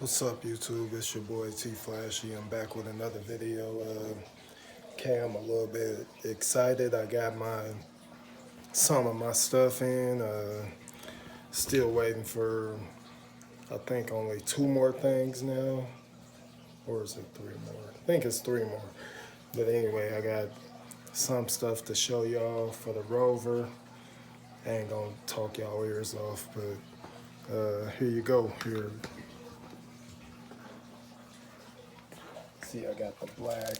What's up, YouTube? It's your boy T Flashy. I'm back with another video. I'm a little bit excited. I got some of my stuff in. Still waiting for, I think, only 2 more things now. Or is it 3 more? I think it's 3 more. But anyway, I got some stuff to show y'all for the rover. I ain't gonna talk y'all ears off, but here you go. Here. See, I got the black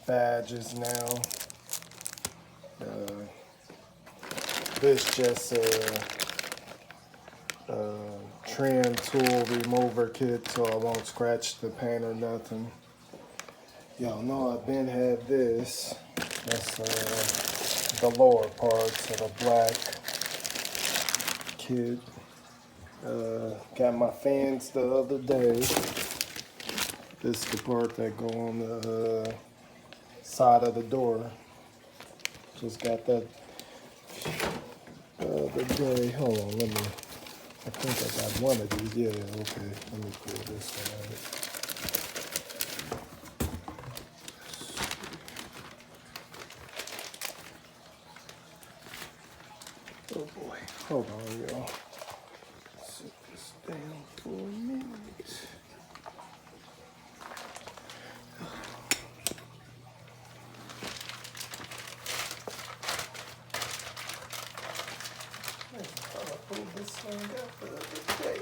badges now. This just a trim tool remover kit, so I won't scratch the paint or nothing. Y'all know I've been had this. That's the lower parts of the black kit. Got my fans the other day. This is the part that go on the side of the door. Just got that the other day. Hold on, I think I got one of these. Yeah, okay. Let me pull this one out. Oh boy. Hold on, y'all. Sit this down for a minute. Pull this thing out the other day.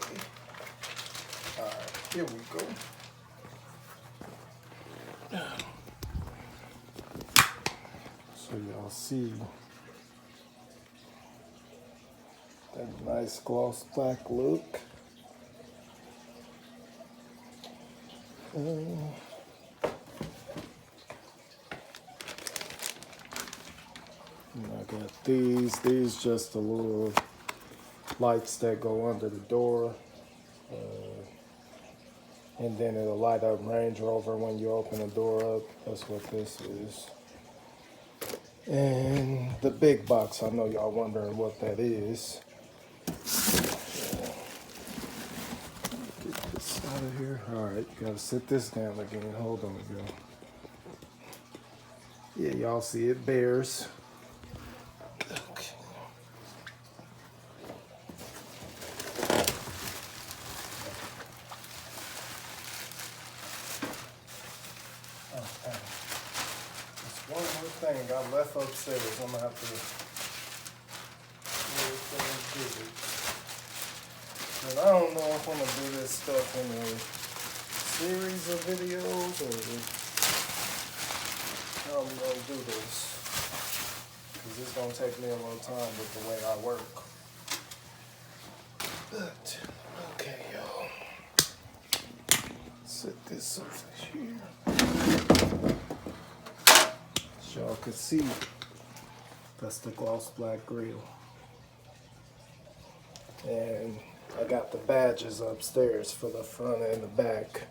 Alright, here we go. So y'all see that nice gloss black look. And I got these just the little lights that go under the door, and then it'll light up Range Rover when you open the door up. That's what this is. And the big box, I know y'all wondering what that is. Get this out of here. Alright, you gotta sit this down again. Hold on, y'all. Yeah, y'all see it bears. One more thing I left upstairs. I'm gonna have to do it. But I don't know if I'm gonna do this stuff in a series of videos or how I'm gonna do this. Because it's gonna take me a little time with the way I work. But okay, y'all. Set this over here. Y'all can see that's the gloss black grill, and I got the badges upstairs for the front and the back.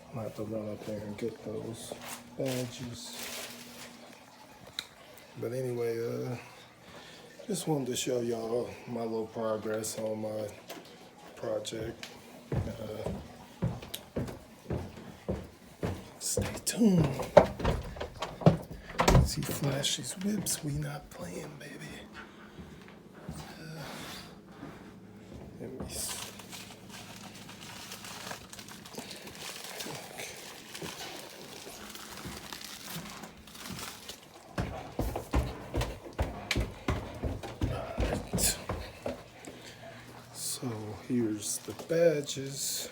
I'm gonna have to run up there and get those badges. But anyway, just wanted to show y'all my little progress on my project. Stay tuned. See Flashy's whips, we not playing, baby. Let me see. Alright. So here's the badges.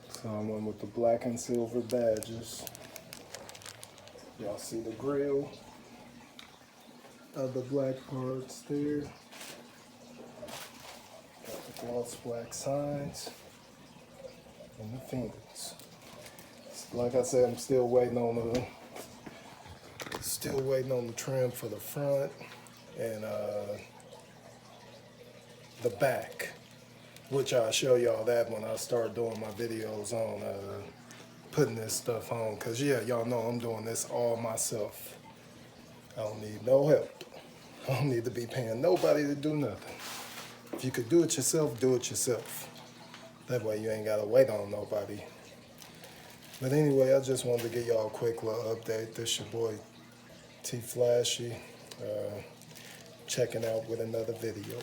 So I went with the black and silver badges. Y'all see the grill of the black parts there. Got the gloss black sides and the fenders. Like I said, I'm still waiting on the trim for the front and the back, which I'll show y'all that when I start doing my videos on putting this stuff on, because yeah, y'all know I'm doing this all myself. I don't need no help. I don't need to be paying nobody to do nothing. If you could do it yourself, do it yourself. That way you ain't gotta wait on nobody. But anyway, I just wanted to give y'all a quick little update. This your boy T Flashy, checking out with another video.